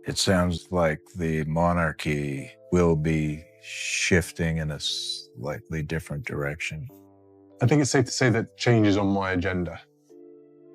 It sounds like the monarchy will be shifting in a slightly different direction. I think it's safe to say that change is on my agenda.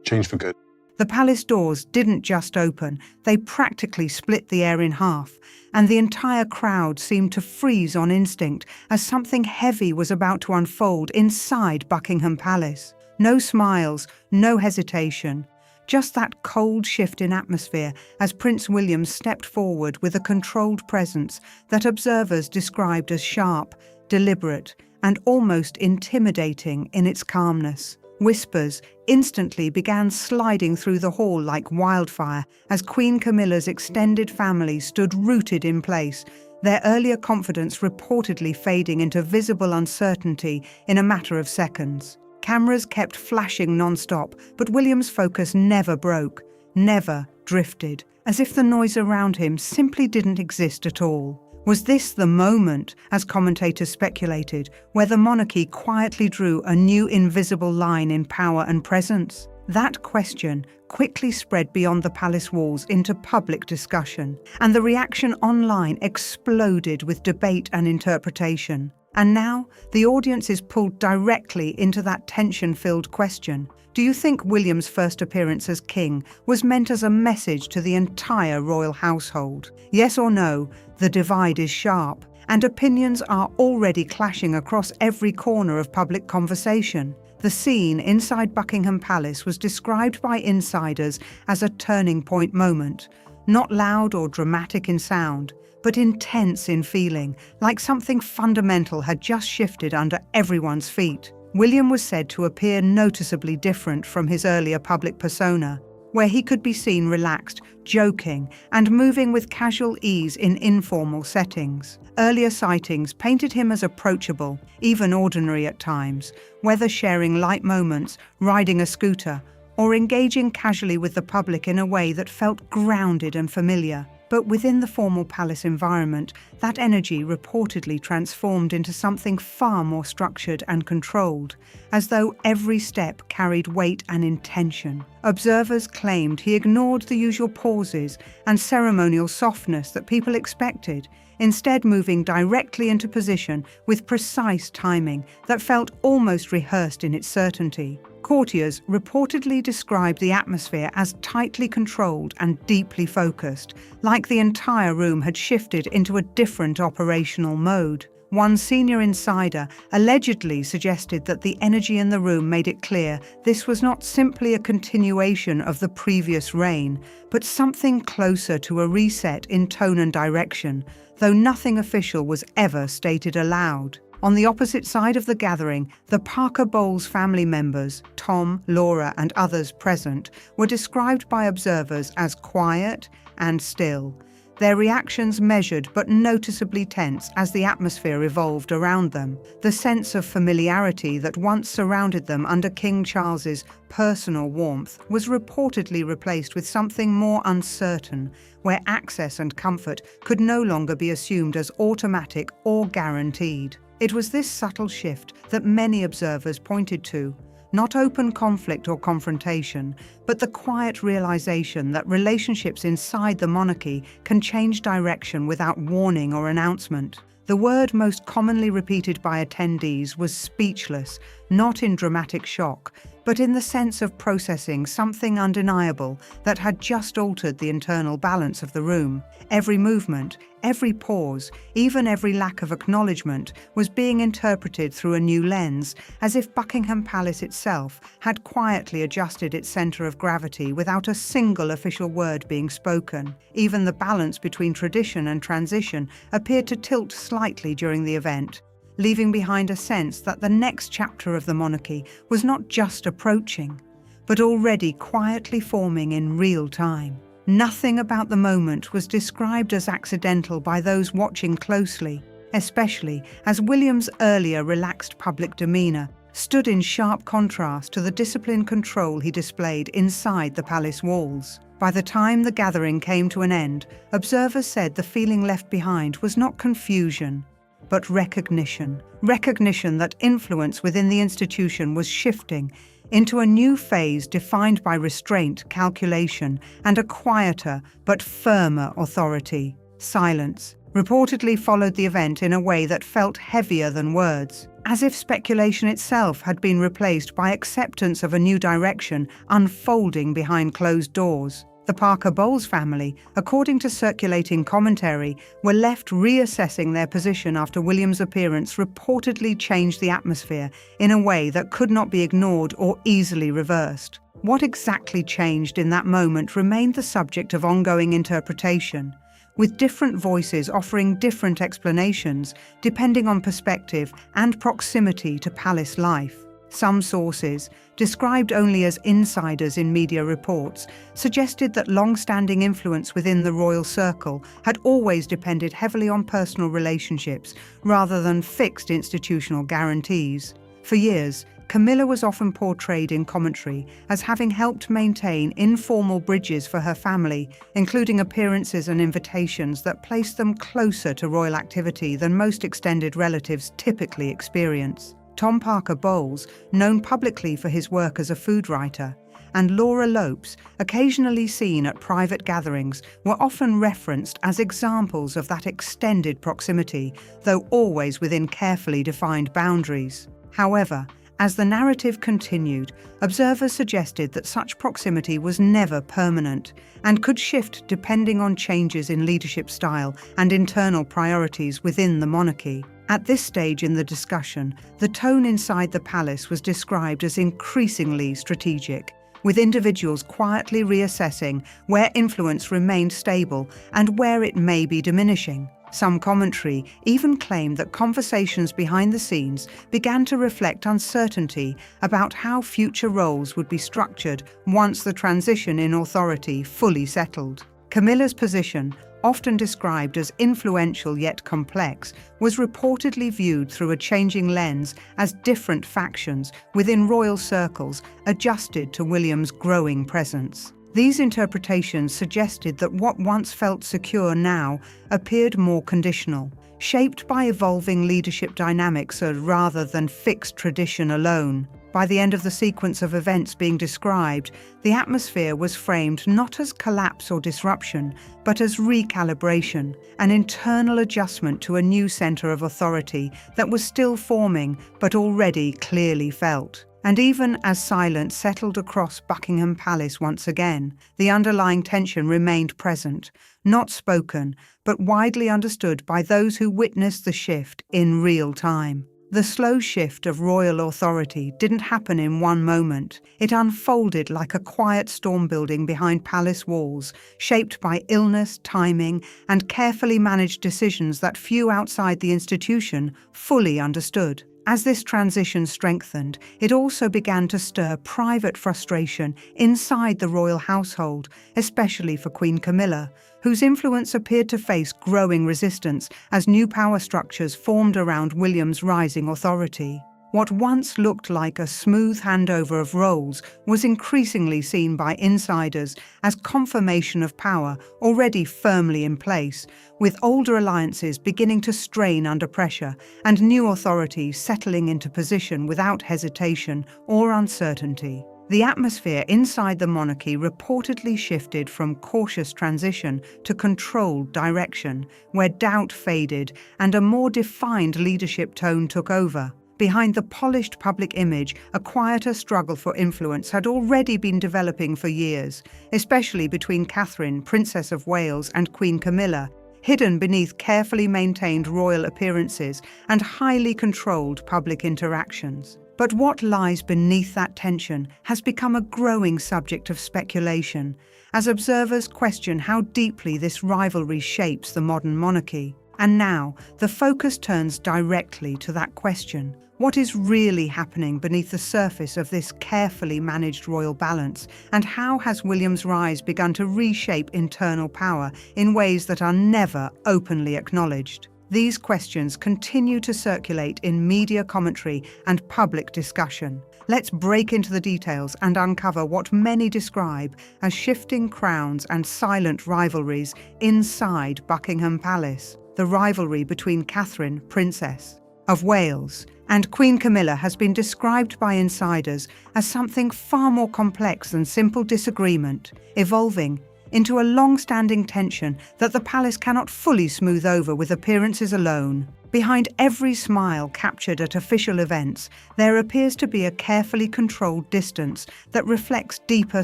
Change for good. The palace doors didn't just open, they practically split the air in half, and the entire crowd seemed to freeze on instinct as something heavy was about to unfold inside Buckingham Palace. No smiles, no hesitation, just that cold shift in atmosphere as Prince William stepped forward with a controlled presence that observers described as sharp, deliberate, and almost intimidating in its calmness. Whispers instantly began sliding through the hall like wildfire as Queen Camilla's extended family stood rooted in place, their earlier confidence reportedly fading into visible uncertainty in a matter of seconds. Cameras kept flashing non-stop, but William's focus never broke, never drifted, as if the noise around him simply didn't exist at all. Was this the moment, as commentators speculated, where the monarchy quietly drew a new invisible line in power and presence? That question quickly spread beyond the palace walls into public discussion, and the reaction online exploded with debate and interpretation. And now, the audience is pulled directly into that tension-filled question. Do you think William's first appearance as king was meant as a message to the entire royal household? Yes or no, the divide is sharp, and opinions are already clashing across every corner of public conversation. The scene inside Buckingham Palace was described by insiders as a turning point moment, not loud or dramatic in sound, but intense in feeling, like something fundamental had just shifted under everyone's feet. William was said to appear noticeably different from his earlier public persona, where he could be seen relaxed, joking, and moving with casual ease in informal settings. Earlier sightings painted him as approachable, even ordinary at times, whether sharing light moments, riding a scooter, or engaging casually with the public in a way that felt grounded and familiar. But within the formal palace environment, that energy reportedly transformed into something far more structured and controlled, as though every step carried weight and intention. Observers claimed he ignored the usual pauses and ceremonial softness that people expected, instead moving directly into position with precise timing that felt almost rehearsed in its certainty. Courtiers reportedly described the atmosphere as tightly controlled and deeply focused, like the entire room had shifted into a different operational mode. One senior insider allegedly suggested that the energy in the room made it clear this was not simply a continuation of the previous reign, but something closer to a reset in tone and direction, though nothing official was ever stated aloud. On the opposite side of the gathering, the Parker Bowles family members, Tom, Laura, and others present, were described by observers as quiet and still, their reactions measured but noticeably tense as the atmosphere evolved around them. The sense of familiarity that once surrounded them under King Charles's personal warmth was reportedly replaced with something more uncertain, where access and comfort could no longer be assumed as automatic or guaranteed. It was this subtle shift that many observers pointed to, not open conflict or confrontation, but the quiet realization that relationships inside the monarchy can change direction without warning or announcement. The word most commonly repeated by attendees was speechless, not in dramatic shock, but in the sense of processing something undeniable that had just altered the internal balance of the room. Every movement, every pause, even every lack of acknowledgement was being interpreted through a new lens, as if Buckingham Palace itself had quietly adjusted its centre of gravity without a single official word being spoken. Even the balance between tradition and transition appeared to tilt slightly during the event, leaving behind a sense that the next chapter of the monarchy was not just approaching, but already quietly forming in real time. Nothing about the moment was described as accidental by those watching closely, especially as William's earlier relaxed public demeanour stood in sharp contrast to the disciplined control he displayed inside the palace walls. By the time the gathering came to an end, observers said the feeling left behind was not confusion, but recognition. Recognition that influence within the institution was shifting, into a new phase defined by restraint, calculation, and a quieter but firmer authority. Silence reportedly followed the event in a way that felt heavier than words, as if speculation itself had been replaced by acceptance of a new direction unfolding behind closed doors. The Parker Bowles family, according to circulating commentary, were left reassessing their position after William's appearance reportedly changed the atmosphere in a way that could not be ignored or easily reversed. What exactly changed in that moment remained the subject of ongoing interpretation, with different voices offering different explanations depending on perspective and proximity to palace life. Some sources, described only as insiders in media reports, suggested that long-standing influence within the royal circle had always depended heavily on personal relationships rather than fixed institutional guarantees. For years, Camilla was often portrayed in commentary as having helped maintain informal bridges for her family, including appearances and invitations that placed them closer to royal activity than most extended relatives typically experience. Tom Parker Bowles, known publicly for his work as a food writer, and Laura Lopes, occasionally seen at private gatherings, were often referenced as examples of that extended proximity, though always within carefully defined boundaries. However, as the narrative continued, observers suggested that such proximity was never permanent and could shift depending on changes in leadership style and internal priorities within the monarchy. At this stage in the discussion, the tone inside the palace was described as increasingly strategic, with individuals quietly reassessing where influence remained stable and where it may be diminishing. Some commentary even claimed that conversations behind the scenes began to reflect uncertainty about how future roles would be structured once the transition in authority fully settled. Camilla's position, often described as influential yet complex, was reportedly viewed through a changing lens as different factions within royal circles adjusted to William's growing presence. These interpretations suggested that what once felt secure now appeared more conditional, shaped by evolving leadership dynamics rather than fixed tradition alone. By the end of the sequence of events being described, the atmosphere was framed not as collapse or disruption, but as recalibration, an internal adjustment to a new center of authority that was still forming but already clearly felt. And even as silence settled across Buckingham Palace once again, the underlying tension remained present, not spoken, but widely understood by those who witnessed the shift in real time. The slow shift of royal authority didn't happen in one moment. It unfolded like a quiet storm building behind palace walls, shaped by illness, timing, and carefully managed decisions that few outside the institution fully understood. As this transition strengthened, it also began to stir private frustration inside the royal household, especially for Queen Camilla, whose influence appeared to face growing resistance as new power structures formed around William's rising authority. What once looked like a smooth handover of roles was increasingly seen by insiders as confirmation of power already firmly in place, with older alliances beginning to strain under pressure and new authority settling into position without hesitation or uncertainty. The atmosphere inside the monarchy reportedly shifted from cautious transition to controlled direction, where doubt faded and a more defined leadership tone took over. Behind the polished public image, a quieter struggle for influence had already been developing for years, especially between Catherine, Princess of Wales, and Queen Camilla, hidden beneath carefully maintained royal appearances and highly controlled public interactions. But what lies beneath that tension has become a growing subject of speculation, as observers question how deeply this rivalry shapes the modern monarchy. And now, the focus turns directly to that question. What is really happening beneath the surface of this carefully managed royal balance, and how has William's rise begun to reshape internal power in ways that are never openly acknowledged? These questions continue to circulate in media commentary and public discussion. Let's break into the details and uncover what many describe as shifting crowns and silent rivalries inside Buckingham Palace. The rivalry between Catherine, Princess of Wales, And Queen Camilla has been described by insiders as something far more complex than simple disagreement, evolving into a long-standing tension that the palace cannot fully smooth over with appearances alone. Behind every smile captured at official events, there appears to be a carefully controlled distance that reflects deeper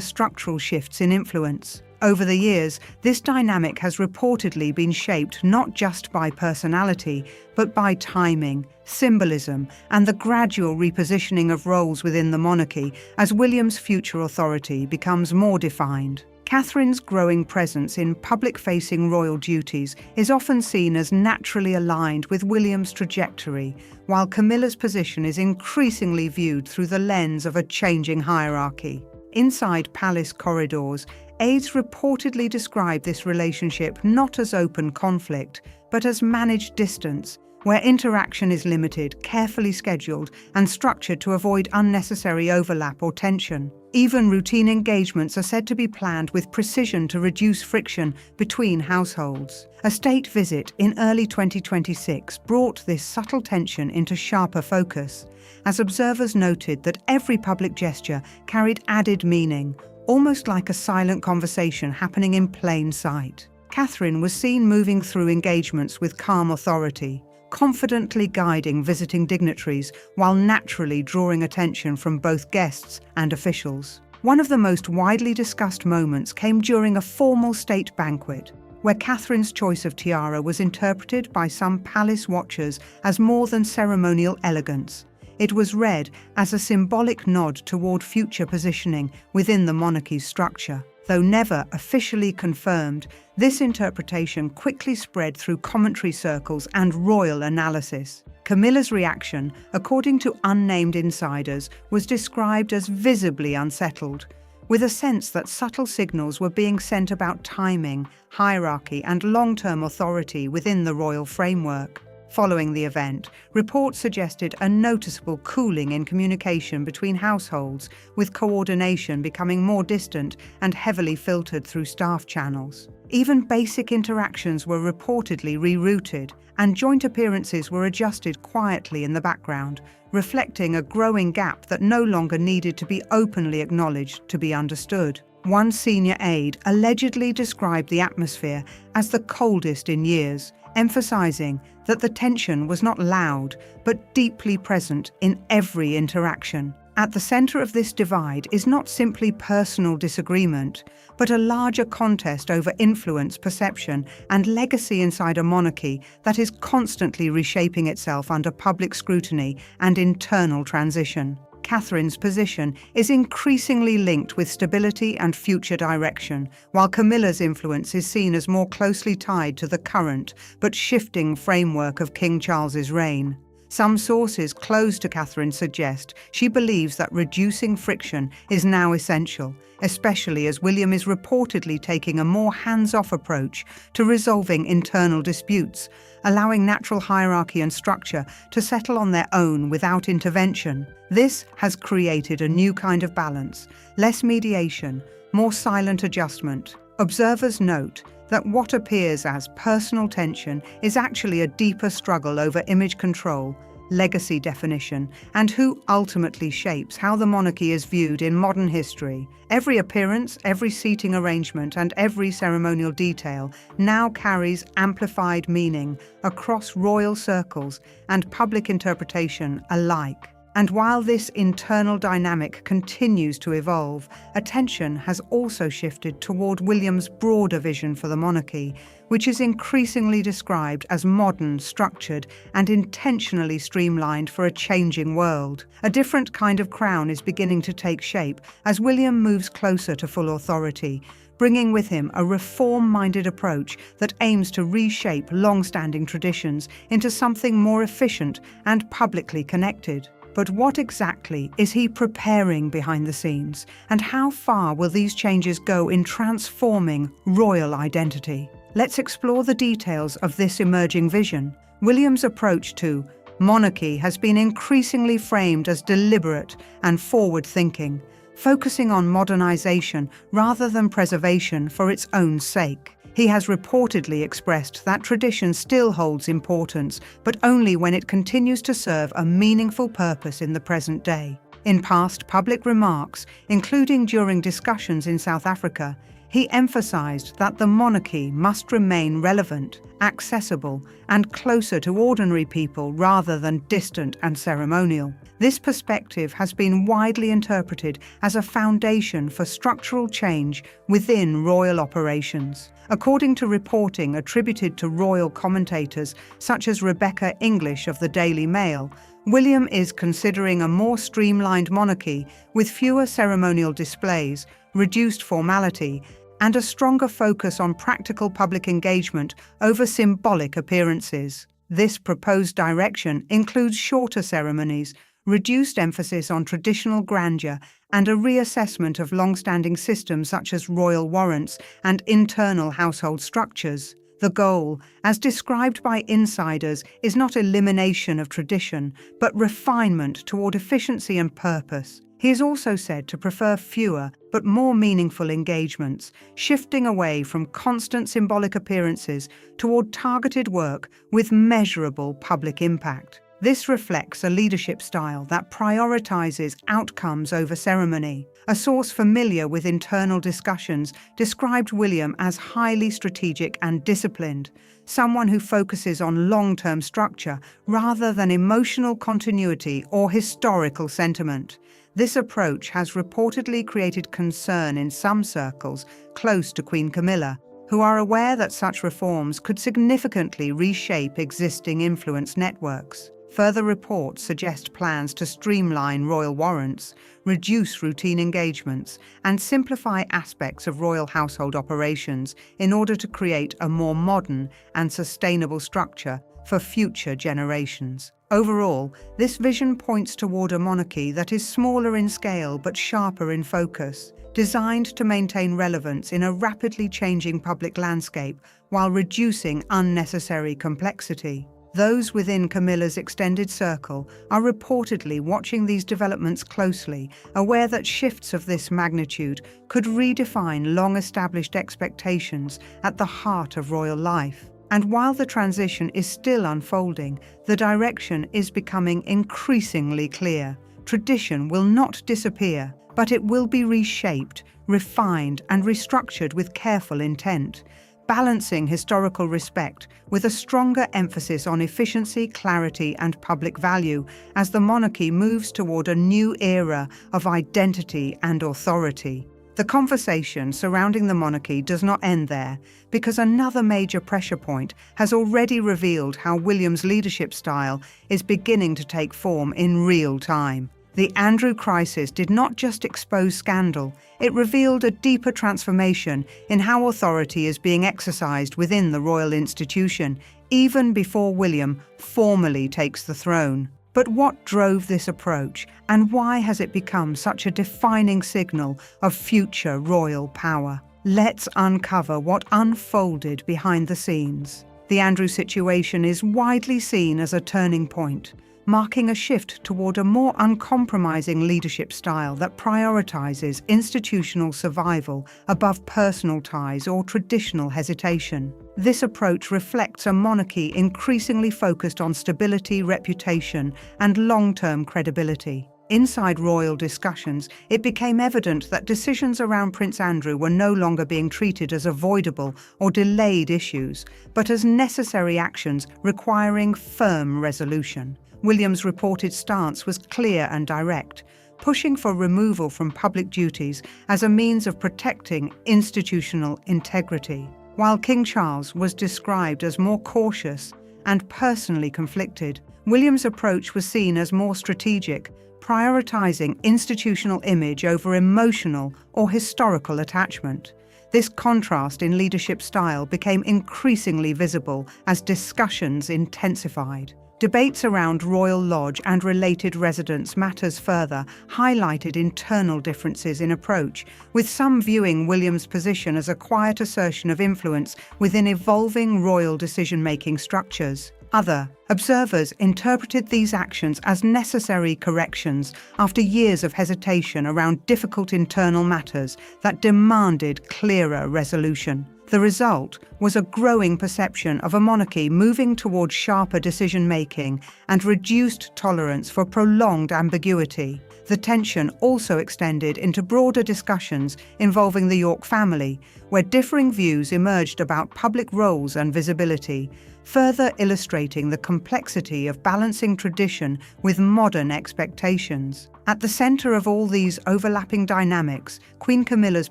structural shifts in influence. Over the years, this dynamic has reportedly been shaped not just by personality, but by timing, symbolism, and the gradual repositioning of roles within the monarchy as William's future authority becomes more defined. Catherine's growing presence in public-facing royal duties is often seen as naturally aligned with William's trajectory, while Camilla's position is increasingly viewed through the lens of a changing hierarchy. Inside palace corridors, aides reportedly describe this relationship not as open conflict, but as managed distance, where interaction is limited, carefully scheduled, and structured to avoid unnecessary overlap or tension. Even routine engagements are said to be planned with precision to reduce friction between households. A state visit in early 2026 brought this subtle tension into sharper focus, as observers noted that every public gesture carried added meaning, almost like a silent conversation happening in plain sight. Catherine was seen moving through engagements with calm authority, confidently guiding visiting dignitaries while naturally drawing attention from both guests and officials. One of the most widely discussed moments came during a formal state banquet, where Catherine's choice of tiara was interpreted by some palace watchers as more than ceremonial elegance. It was read as a symbolic nod toward future positioning within the monarchy's structure. Though never officially confirmed, this interpretation quickly spread through commentary circles and royal analysis. Camilla's reaction, according to unnamed insiders, was described as visibly unsettled, with a sense that subtle signals were being sent about timing, hierarchy, and long-term authority within the royal framework. Following the event, reports suggested a noticeable cooling in communication between households, with coordination becoming more distant and heavily filtered through staff channels. Even basic interactions were reportedly rerouted, and joint appearances were adjusted quietly in the background, reflecting a growing gap that no longer needed to be openly acknowledged to be understood. One senior aide allegedly described the atmosphere as the coldest in years, emphasizing that the tension was not loud, but deeply present in every interaction. At the center of this divide is not simply personal disagreement, but a larger contest over influence, perception, and legacy inside a monarchy that is constantly reshaping itself under public scrutiny and internal transition. Catherine's position is increasingly linked with stability and future direction, while Camilla's influence is seen as more closely tied to the current but shifting framework of King Charles's reign. Some sources close to Catherine suggest she believes that reducing friction is now essential, especially as William is reportedly taking a more hands-off approach to resolving internal disputes, allowing natural hierarchy and structure to settle on their own without intervention. This has created a new kind of balance, less mediation, more silent adjustment. Observers note that what appears as personal tension is actually a deeper struggle over image control, legacy definition, and who ultimately shapes how the monarchy is viewed in modern history. Every appearance, every seating arrangement, and every ceremonial detail now carries amplified meaning across royal circles and public interpretation alike. And while this internal dynamic continues to evolve, attention has also shifted toward William's broader vision for the monarchy, which is increasingly described as modern, structured, and intentionally streamlined for a changing world. A different kind of crown is beginning to take shape as William moves closer to full authority, bringing with him a reform-minded approach that aims to reshape long-standing traditions into something more efficient and publicly connected. But what exactly is he preparing behind the scenes, and how far will these changes go in transforming royal identity? Let's explore the details of this emerging vision. William's approach to monarchy has been increasingly framed as deliberate and forward-thinking, focusing on modernization rather than preservation for its own sake. He has reportedly expressed that tradition still holds importance, but only when it continues to serve a meaningful purpose in the present day. In past public remarks, including during discussions in South Africa, he emphasized that the monarchy must remain relevant, accessible, and closer to ordinary people rather than distant and ceremonial. This perspective has been widely interpreted as a foundation for structural change within royal operations. According to reporting attributed to royal commentators such as Rebecca English of the Daily Mail, William is considering a more streamlined monarchy with fewer ceremonial displays, reduced formality, and a stronger focus on practical public engagement over symbolic appearances. This proposed direction includes shorter ceremonies, reduced emphasis on traditional grandeur, and a reassessment of long-standing systems such as royal warrants and internal household structures. The goal, as described by insiders, is not elimination of tradition, but refinement toward efficiency and purpose. He is also said to prefer fewer but more meaningful engagements, shifting away from constant symbolic appearances toward targeted work with measurable public impact. This reflects a leadership style that prioritizes outcomes over ceremony. A source familiar with internal discussions described William as highly strategic and disciplined, someone who focuses on long-term structure rather than emotional continuity or historical sentiment. This approach has reportedly created concern in some circles close to Queen Camilla, who are aware that such reforms could significantly reshape existing influence networks. Further reports suggest plans to streamline royal warrants, reduce routine engagements, and simplify aspects of royal household operations in order to create a more modern and sustainable structure for future generations. Overall, this vision points toward a monarchy that is smaller in scale but sharper in focus, designed to maintain relevance in a rapidly changing public landscape while reducing unnecessary complexity. Those within Camilla's extended circle are reportedly watching these developments closely, aware that shifts of this magnitude could redefine long-established expectations at the heart of royal life. And while the transition is still unfolding, the direction is becoming increasingly clear. Tradition will not disappear, but it will be reshaped, refined, and restructured with careful intent, balancing historical respect with a stronger emphasis on efficiency, clarity, and public value as the monarchy moves toward a new era of identity and authority. The conversation surrounding the monarchy does not end there, because another major pressure point has already revealed how William's leadership style is beginning to take form in real time. The Andrew crisis did not just expose scandal, it revealed a deeper transformation in how authority is being exercised within the royal institution, even before William formally takes the throne. But what drove this approach, and why has it become such a defining signal of future royal power? Let's uncover what unfolded behind the scenes. The Andrew situation is widely seen as a turning point, marking a shift toward a more uncompromising leadership style that prioritizes institutional survival above personal ties or traditional hesitation. This approach reflects a monarchy increasingly focused on stability, reputation, and long-term credibility. Inside royal discussions, it became evident that decisions around Prince Andrew were no longer being treated as avoidable or delayed issues, but as necessary actions requiring firm resolution. William's reported stance was clear and direct, pushing for removal from public duties as a means of protecting institutional integrity. While King Charles was described as more cautious and personally conflicted, William's approach was seen as more strategic, prioritizing institutional image over emotional or historical attachment. This contrast in leadership style became increasingly visible as discussions intensified. Debates around Royal Lodge and related residence matters further highlighted internal differences in approach, with some viewing William's position as a quiet assertion of influence within evolving royal decision-making structures. Other observers interpreted these actions as necessary corrections after years of hesitation around difficult internal matters that demanded clearer resolution. The result was a growing perception of a monarchy moving toward sharper decision-making and reduced tolerance for prolonged ambiguity. The tension also extended into broader discussions involving the York family, where differing views emerged about public roles and visibility, further illustrating the complexity of balancing tradition with modern expectations. At the center of all these overlapping dynamics, Queen Camilla's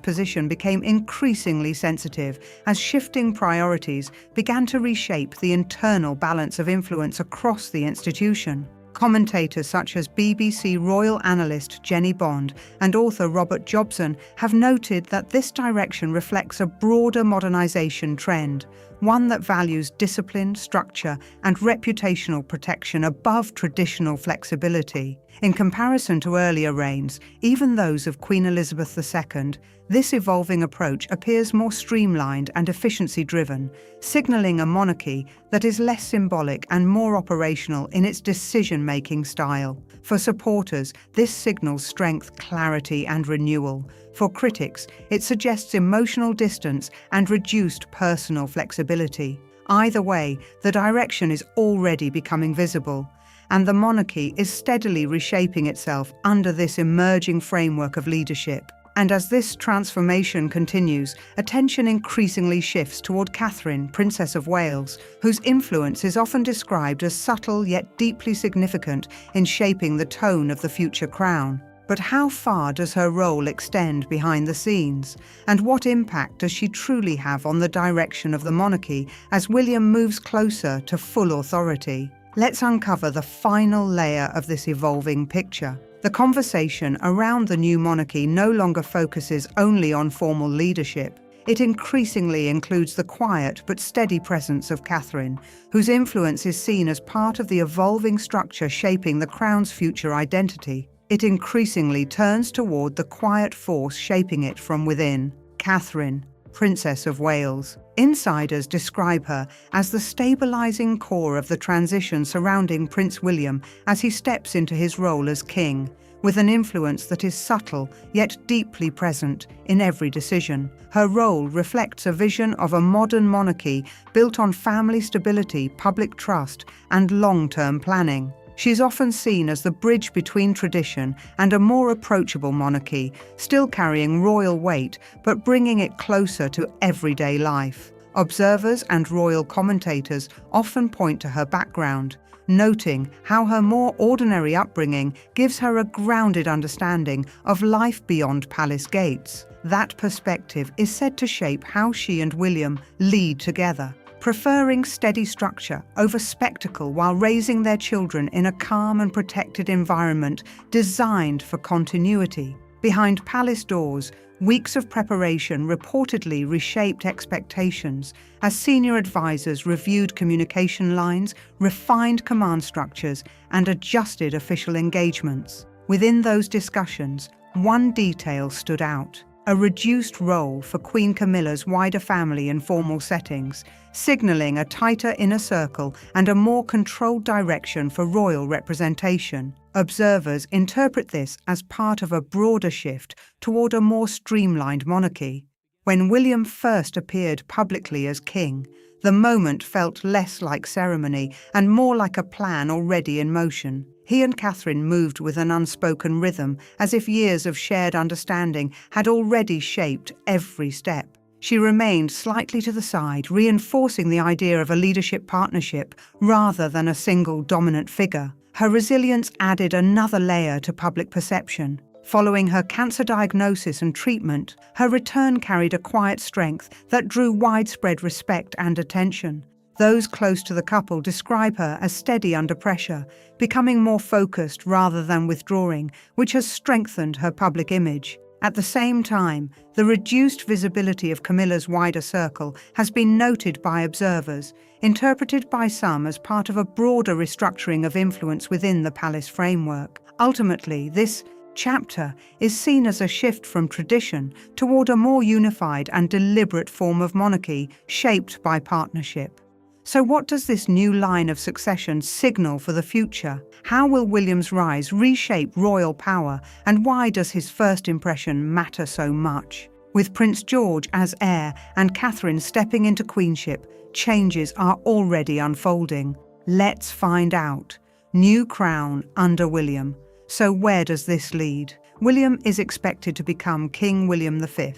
position became increasingly sensitive as shifting priorities began to reshape the internal balance of influence across the institution. Commentators such as BBC royal analyst Jenny Bond and author Robert Jobson have noted that this direction reflects a broader modernization trend, one that values discipline, structure, and reputational protection above traditional flexibility. In comparison to earlier reigns, even those of Queen Elizabeth II, this evolving approach appears more streamlined and efficiency-driven, signaling a monarchy that is less symbolic and more operational in its decision-making style. For supporters, this signals strength, clarity, and renewal. For critics, it suggests emotional distance and reduced personal flexibility. Either way, the direction is already becoming visible, and the monarchy is steadily reshaping itself under this emerging framework of leadership. And as this transformation continues, attention increasingly shifts toward Catherine, Princess of Wales, whose influence is often described as subtle yet deeply significant in shaping the tone of the future crown. But how far does her role extend behind the scenes? And what impact does she truly have on the direction of the monarchy as William moves closer to full authority? Let's uncover the final layer of this evolving picture. The conversation around the new monarchy no longer focuses only on formal leadership. It increasingly includes the quiet but steady presence of Catherine, whose influence is seen as part of the evolving structure shaping the crown's future identity. It increasingly turns toward the quiet force shaping it from within. Catherine, Princess of Wales. Insiders describe her as the stabilizing core of the transition surrounding Prince William as he steps into his role as king, with an influence that is subtle yet deeply present in every decision. Her role reflects a vision of a modern monarchy built on family stability, public trust, and long-term planning. She is often seen as the bridge between tradition and a more approachable monarchy, still carrying royal weight but bringing it closer to everyday life. Observers and royal commentators often point to her background, noting how her more ordinary upbringing gives her a grounded understanding of life beyond palace gates. That perspective is said to shape how she and William lead together, preferring steady structure over spectacle while raising their children in a calm and protected environment designed for continuity. Behind palace doors, weeks of preparation reportedly reshaped expectations as senior advisors reviewed communication lines, refined command structures, and adjusted official engagements. Within those discussions, one detail stood out: a reduced role for Queen Camilla's wider family in formal settings, signaling a tighter inner circle and a more controlled direction for royal representation. Observers interpret this as part of a broader shift toward a more streamlined monarchy. When William first appeared publicly as king, the moment felt less like ceremony and more like a plan already in motion. He and Catherine moved with an unspoken rhythm, as if years of shared understanding had already shaped every step. She remained slightly to the side, reinforcing the idea of a leadership partnership rather than a single dominant figure. Her resilience added another layer to public perception. Following her cancer diagnosis and treatment, her return carried a quiet strength that drew widespread respect and attention. Those close to the couple describe her as steady under pressure, becoming more focused rather than withdrawing, which has strengthened her public image. At the same time, the reduced visibility of Camilla's wider circle has been noted by observers, interpreted by some as part of a broader restructuring of influence within the palace framework. Ultimately, this chapter is seen as a shift from tradition toward a more unified and deliberate form of monarchy shaped by partnership. So what does this new line of succession signal for the future? How will William's rise reshape royal power, and why does his first impression matter so much? With Prince George as heir and Catherine stepping into queenship, changes are already unfolding. Let's find out. New crown under William. So where does this lead? William is expected to become King William V,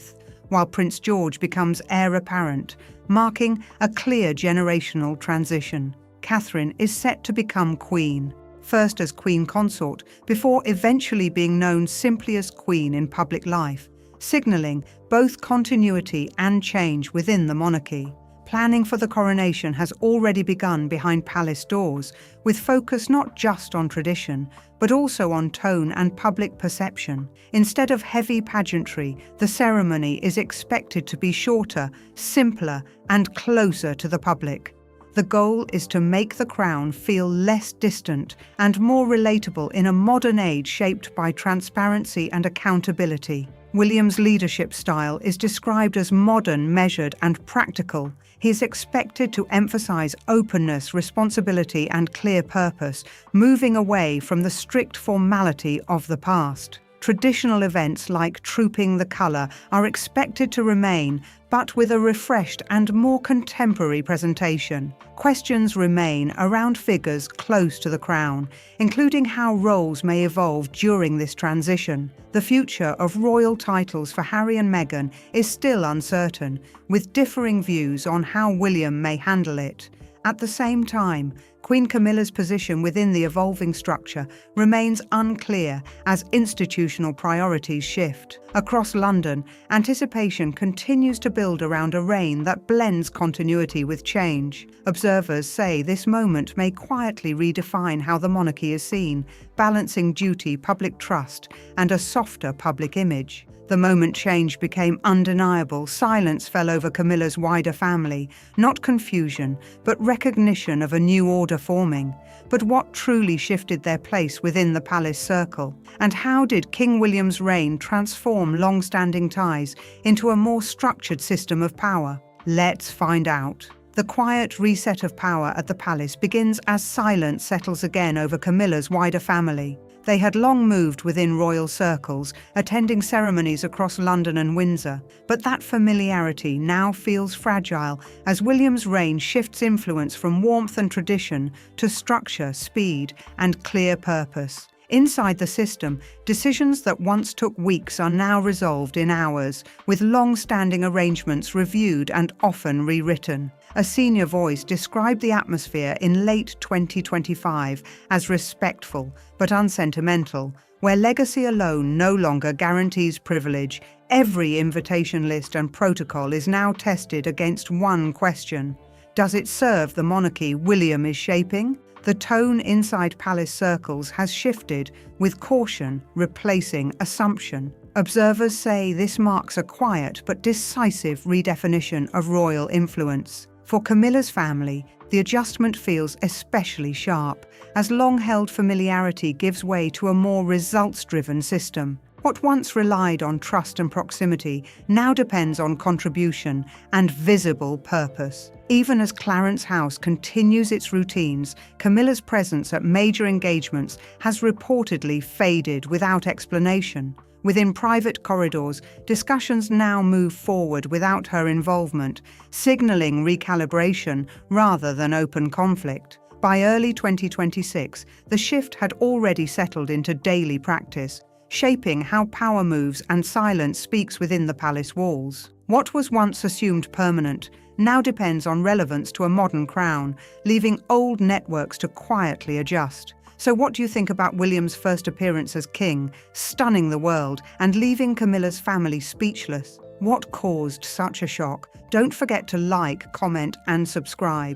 while Prince George becomes heir apparent, marking a clear generational transition. Catherine is set to become queen, first as queen consort, before eventually being known simply as queen in public life, signalling both continuity and change within the monarchy. Planning for the coronation has already begun behind palace doors, with focus not just on tradition, but also on tone and public perception. Instead of heavy pageantry, the ceremony is expected to be shorter, simpler, and closer to the public. The goal is to make the crown feel less distant and more relatable in a modern age shaped by transparency and accountability. William's leadership style is described as modern, measured, and practical. He is expected to emphasize openness, responsibility, and clear purpose, moving away from the strict formality of the past. Traditional events like trooping the colour are expected to remain, but with a refreshed and more contemporary presentation. Questions remain around figures close to the crown, including how roles may evolve during this transition. The future of royal titles for Harry and Meghan is still uncertain, with differing views on how William may handle it. At the same time, Queen Camilla's position within the evolving structure remains unclear as institutional priorities shift. Across London, anticipation continues to build around a reign that blends continuity with change. Observers say this moment may quietly redefine how the monarchy is seen, balancing duty, public trust, and a softer public image. The moment change became undeniable, silence fell over Camilla's wider family, not confusion, but recognition of a new order forming. But what truly shifted their place within the palace circle? And how did King William's reign transform long-standing ties into a more structured system of power? Let's find out. The quiet reset of power at the palace begins as silence settles again over Camilla's wider family. They had long moved within royal circles, attending ceremonies across London and Windsor, but that familiarity now feels fragile as William's reign shifts influence from warmth and tradition to structure, speed, and clear purpose. Inside the system, decisions that once took weeks are now resolved in hours, with long-standing arrangements reviewed and often rewritten. A senior voice described the atmosphere in late 2025 as respectful but unsentimental, where legacy alone no longer guarantees privilege. Every invitation list and protocol is now tested against one question: does it serve the monarchy William is shaping? The tone inside palace circles has shifted, with caution replacing assumption. Observers say this marks a quiet but decisive redefinition of royal influence. For Camilla's family, the adjustment feels especially sharp, as long-held familiarity gives way to a more results-driven system. What once relied on trust and proximity now depends on contribution and visible purpose. Even as Clarence House continues its routines, Camilla's presence at major engagements has reportedly faded without explanation. Within private corridors, discussions now move forward without her involvement, signaling recalibration rather than open conflict. By early 2026, the shift had already settled into daily practice, shaping how power moves and silence speaks within the palace walls. What was once assumed permanent now depends on relevance to a modern crown, leaving old networks to quietly adjust. So what do you think about William's first appearance as king, stunning the world and leaving Camilla's family speechless? What caused such a shock? Don't forget to like, comment, and subscribe.